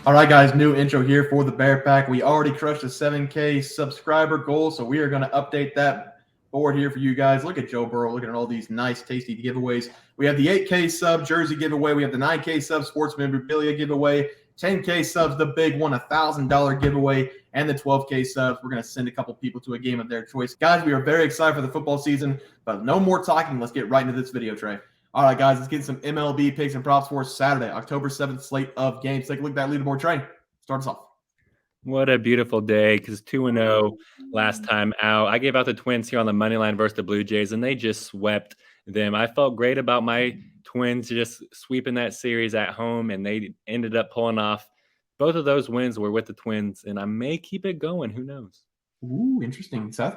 All right, guys, new intro here for the Bear Pack. We already crushed the 7K subscriber goal, so we are going to update that board here for you guys. Look at Joe Burrow, looking at all these nice, tasty giveaways. We have the 8K sub jersey giveaway. We have the 9K sub sports memorabilia giveaway, 10K subs, the big one, $1,000 giveaway, and the 12K subs. We're going to send a couple people to a game of their choice. Guys, we are very excited for the football season, but no more talking. Let's get right into this video, Trey. All right, guys, let's get some MLB picks and props for Saturday, October 7th slate of games. Take a look at that leaderboard, Trey. Start us off. What a beautiful day, because 2-0 last time out. I gave out the Twins here on the money line versus the Blue Jays, and they just swept them. I felt great about my Twins just sweeping that series at home, and they ended up pulling off. Both of those wins were with the Twins, and I may keep it going. Who knows? Ooh, interesting. Seth?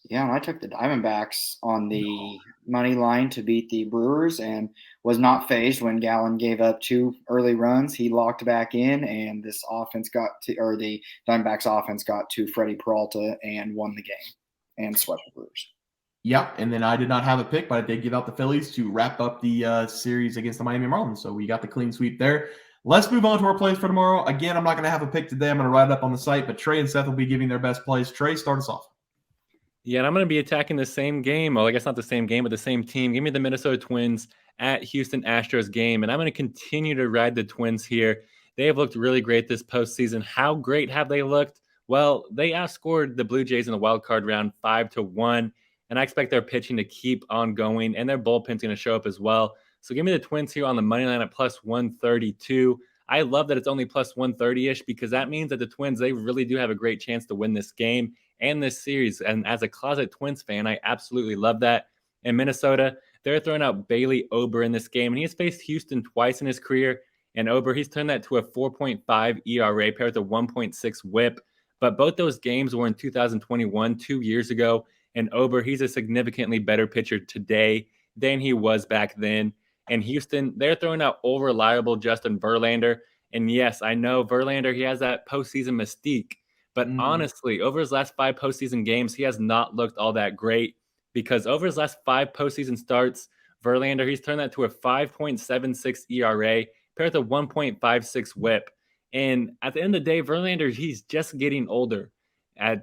Yeah, I took the Diamondbacks on the money line to beat the Brewers and was not phased when Gallen gave up 2 early runs. He locked back in, and the Diamondbacks offense got to Freddie Peralta and won the game and swept the Brewers. Yeah, and then I did not have a pick, but I did give out the Phillies to wrap up the series against the Miami Marlins. So we got the clean sweep there. Let's move on to our plays for tomorrow. Again, I'm not going to have a pick today. I'm going to write it up on the site, but Trey and Seth will be giving their best plays. Trey, start us off. Yeah, and I'm going to be attacking the same game. Well, I guess not the same game, but the same team. Give me the Minnesota Twins at Houston Astros game, and I'm going to continue to ride the Twins here. They have looked really great this postseason. How great have they looked? Well, they outscored the Blue Jays in the wild card round 5-1, and I expect their pitching to keep on going, and their bullpen's going to show up as well. So give me the Twins here on the money line at plus 132. I love that it's only plus 130-ish because that means that the Twins, they really do have a great chance to win this game and this series. And as a closet Twins fan, I absolutely love that. In Minnesota, they're throwing out Bailey Ober in this game, and he has faced Houston twice in his career. And Ober, he's turned that to a 4.5 ERA paired with a 1.6 WHIP. But both those games were in 2021, 2 years ago. And Ober, he's a significantly better pitcher today than he was back then. And Houston, they're throwing out all-reliable Justin Verlander. And yes, I know Verlander, he has that postseason mystique. But honestly, over his last 5 postseason games, he has not looked all that great because over his last 5 postseason starts, Verlander, he's turned that to a 5.76 ERA paired with a 1.56 WHIP. And at the end of the day, Verlander, he's just getting older.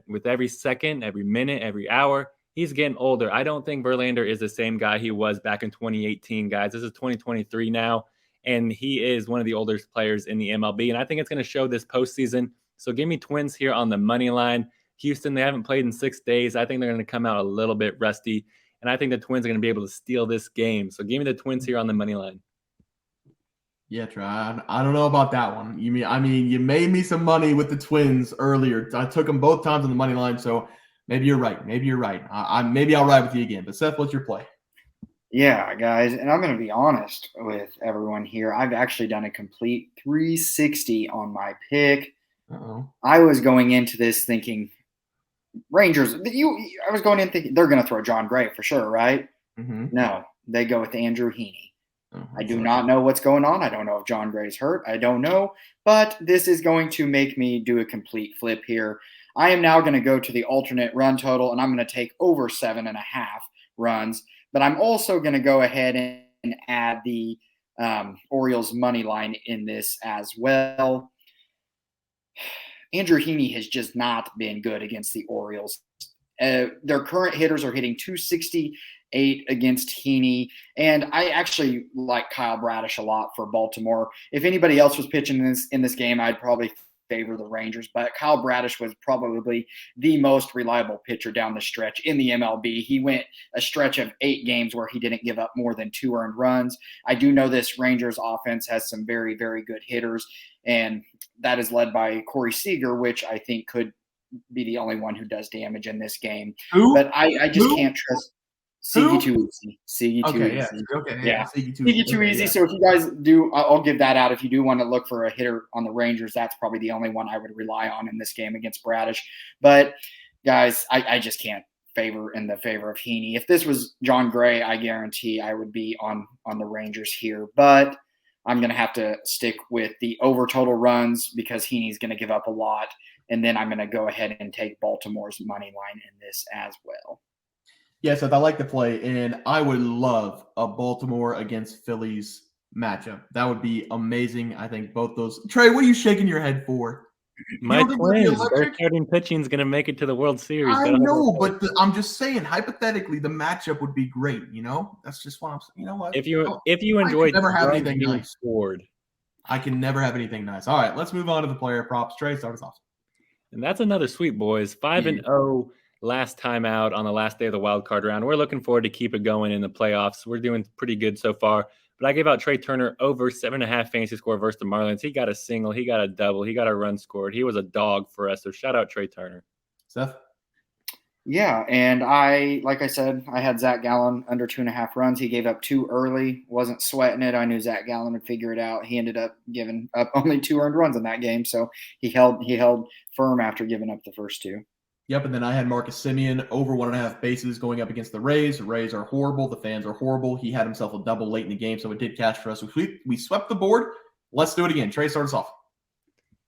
With every second, every minute, every hour, he's getting older. I don't think Verlander is the same guy he was back in 2018, guys. This is 2023 now, and he is one of the oldest players in the MLB. And I think it's going to show this postseason. So give me Twins here on the money line. Houston, they haven't played in 6 days. I think they're going to come out a little bit rusty, and I think the Twins are going to be able to steal this game. So give me the Twins here on the money line. Yeah, Trey, I don't know about that one. You made me some money with the Twins earlier. I took them both times on the money line, so maybe you're right. Maybe I'll ride with you again. But Seth, what's your play? Yeah, guys, and I'm going to be honest with everyone here. I've actually done a complete 360 on my pick. Uh-oh. I was going into this thinking Rangers. I was going in thinking they're going to throw John Gray for sure, right? Mm-hmm. No, they go with Andrew Heaney. Oh, I do not know what's going on. I don't know if John Gray's hurt. I don't know. But this is going to make me do a complete flip here. I am now going to go to the alternate run total, and I'm going to take over 7.5 runs. But I'm also going to go ahead and add the Orioles money line in this as well. Andrew Heaney has just not been good against the Orioles. Their current hitters are hitting 268 against Heaney, and I actually like Kyle Bradish a lot for Baltimore. If anybody else was pitching in this game, I'd probably favor the Rangers, but Kyle Bradish was probably the most reliable pitcher down the stretch in the MLB. He went a stretch of 8 games where he didn't give up more than 2 earned runs. I do know this Rangers offense has some very, very good hitters, and that is led by Corey Seager, which I think could be the only one who does damage in this game. Who? But I just can't trust Siggy too easy. Siggy too easy. Yeah. Siggy too easy. So if you guys do, I'll give that out. If you do want to look for a hitter on the Rangers, that's probably the only one I would rely on in this game against Bradish. But guys, I just can't favor of Heaney. If this was John Gray, I guarantee I would be on the Rangers here. But I'm going to have to stick with the over total runs because Heaney's going to give up a lot. And then I'm going to go ahead and take Baltimore's money line in this as well. Yes, I like the play, and I would love a Baltimore against Phillies matchup. That would be amazing. I think both those. Trey, what are you shaking your head for? My You don't think that'd be Twins, their electric? starting pitching is going to make it to the World Series. I Gotta have know, that faith. but I'm just saying, hypothetically, the matchup would be great. That's just what I'm saying. You know what? If you Oh, I enjoy can never have runs anything being nice. scored, I can never have anything nice. All right, let's move on to the player props. Trey, start us off. and that's another sweep, boys. 5-0 last time out on the last day of the wild card round. We're looking forward to keep it going in the playoffs. We're doing pretty good so far. But I gave out Trey Turner over 7.5 fantasy score versus the Marlins. He got a single, he got a double, he got a run scored. He was a dog for us. So shout out Trey Turner. Seth? Yeah, and like I said, I had Zach Gallen under 2.5 runs. He gave up 2 early, wasn't sweating it. I knew Zach Gallen would figure it out. He ended up giving up only 2 earned runs in that game, so he held firm after giving up the first 2. Yep, and then I had Marcus Semien over 1.5 bases going up against the Rays. The Rays are horrible. The fans are horrible. He had himself a double late in the game, so it did cash for us. We swept the board. Let's do it again. Trey, start us off.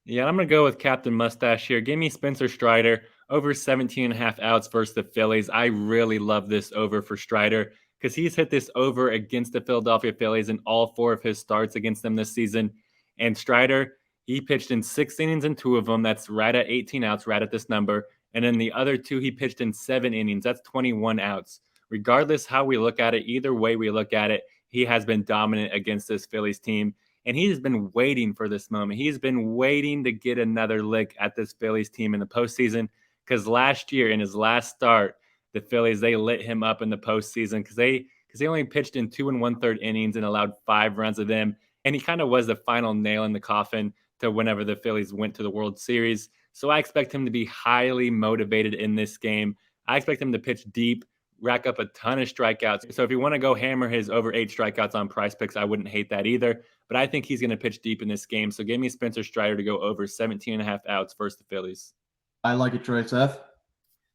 Yeah, I'm going to go with Captain Mustache here. Give me Spencer Strider over 17.5 outs versus the Phillies. I really love this over for Strider because he's hit this over against the Philadelphia Phillies in all 4 of his starts against them this season. And Strider, he pitched in 6 innings in 2 of them. That's right at 18 outs, right at this number. And then the other 2, he pitched in 7 innings. That's 21 outs. Regardless how we look at it, either way we look at it, he has been dominant against this Phillies team. And he's been waiting for this moment. He's been waiting to get another lick at this Phillies team in the postseason because last year in his last start, the Phillies, they lit him up in the postseason because they only pitched in 2 1/3 innings and allowed 5 runs of them. And he kind of was the final nail in the coffin to whenever the Phillies went to the World Series. So I expect him to be highly motivated in this game. I expect him to pitch deep, rack up a ton of strikeouts. So if you want to go hammer his over 8 strikeouts on PrizePicks, I wouldn't hate that either. But I think he's going to pitch deep in this game. So give me Spencer Strider to go over 17.5 outs versus the Phillies. I like it, Trey. Seth?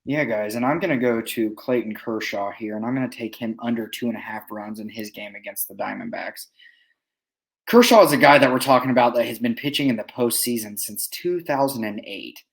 Yeah, guys, and I'm going to go to Clayton Kershaw here, and I'm going to take him under 2.5 runs in his game against the Diamondbacks. Kershaw is a guy that we're talking about that has been pitching in the postseason since 2008.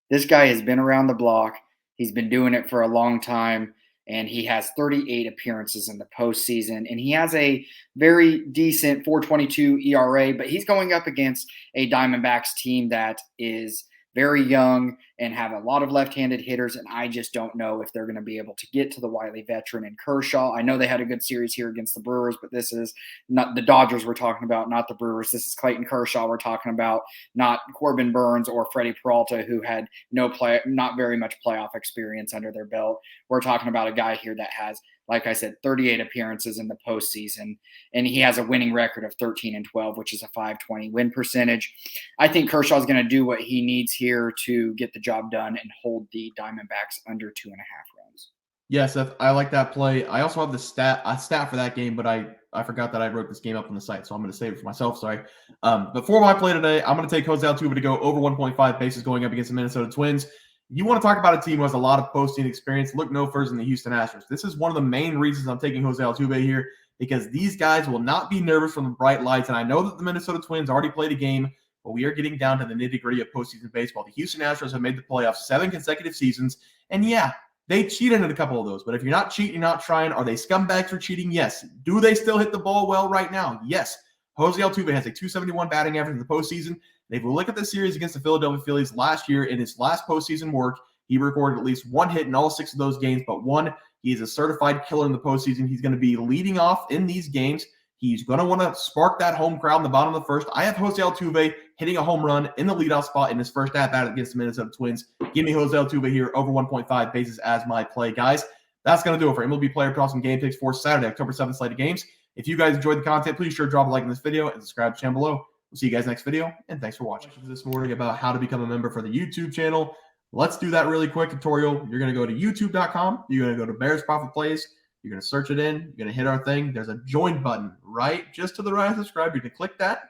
This guy has been around the block. He's been doing it for a long time, and he has 38 appearances in the postseason, and he has a very decent 4.22 ERA, but he's going up against a Diamondbacks team that is very young and have a lot of left-handed hitters, and I just don't know if they're going to be able to get to the wily veteran in Kershaw. I know they had a good series here against the Brewers, but this is not the Dodgers we're talking about, not the Brewers. This is Clayton Kershaw we're talking about, not Corbin Burns or Freddie Peralta, who had not very much playoff experience under their belt. We're talking about a guy here that has, like I said, 38 appearances in the postseason, and he has a winning record of 13-12, which is a .520 win percentage. I think Kershaw is going to do what he needs here to get the job done and hold the Diamondbacks under 2.5 runs. Yeah, Seth, I like that play. I also have the stat for that game, but I forgot that I wrote this game up on the site, so I'm going to save it for myself. Sorry. But for my play today, I'm going to take Jose Altuve to go over 1.5 bases going up against the Minnesota Twins. You want to talk about a team who has a lot of posting experience, look no further than the Houston Astros. This is one of the main reasons I'm taking Jose Altuve here, because these guys will not be nervous from the bright lights. And I know that the Minnesota Twins already played a game, but we are getting down to the nitty-gritty of postseason baseball. The Houston Astros have made the playoffs 7 consecutive seasons, and yeah, they cheated in a couple of those. But if you're not cheating, you're not trying. Are they scumbags for cheating? Yes. Do they still hit the ball well right now? Yes. Jose Altuve has a .271 batting average in the postseason. And if we look at the series against the Philadelphia Phillies last year, in his last postseason work, he recorded at least 1 hit in all 6 of those games, but 1. He is a certified killer in the postseason. He's going to be leading off in these games. He's going to want to spark that home crowd in the bottom of the first. I have Jose Altuve hitting a home run in the leadoff spot in his first at-bat against the Minnesota Twins. Give me Jose Altuve here over 1.5 bases as my play, guys. That's going to do it for MLB Player Props and Game Picks for Saturday, October 7th slate of games. If you guys enjoyed the content, please sure drop a like in this video and subscribe to the channel below. We'll see you guys next video, and thanks for watching. This morning about how to become a member for the YouTube channel. Let's do that really quick tutorial. You're going to go to youtube.com. You're going to go to Bears Profit Plays. You're going to search it in. You're going to hit our thing. There's a join button right just to the right of subscribe. You can click that.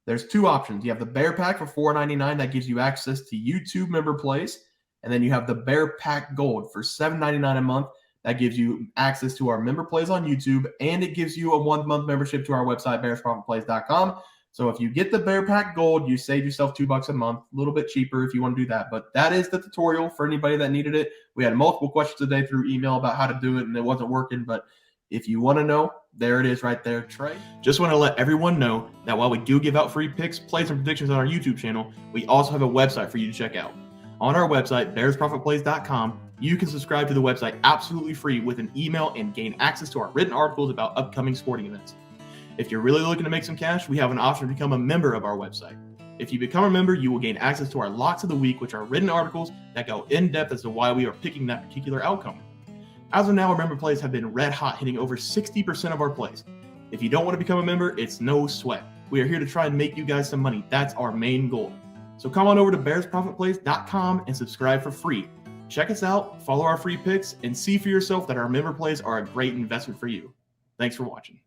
There's 2 options. You have the Bear Pack for $4.99. That gives you access to YouTube member plays. And then you have the Bear Pack Gold for $7.99 a month. That gives you access to our member plays on YouTube, and it gives you a 1-month membership to our website, bearsprofitplays.com. So if you get the Bear Pack Gold, you save yourself $2 a month, a little bit cheaper if you want to do that. But that is the tutorial for anybody that needed it. We had multiple questions today through email about how to do it, and it wasn't working. But If you want to know, there it is right there, Trey. Just want to let everyone know that while we do give out free picks, plays, and predictions on our YouTube channel, we also have a website for you to check out. On our website, bearsprofitplays.com, you can subscribe to the website absolutely free with an email and gain access to our written articles about upcoming sporting events. If you're really looking to make some cash, we have an option to become a member of our website. If you become a member, you will gain access to our Locks of the Week, which are written articles that go in depth as to why we are picking that particular outcome. As of now, our member plays have been red hot, hitting over 60% of our plays. If you don't want to become a member, it's no sweat. We are here to try and make you guys some money. That's our main goal. So come on over to bearsprofitplays.com and subscribe for free. Check us out, follow our free picks, and see for yourself that our member plays are a great investment for you. Thanks for watching.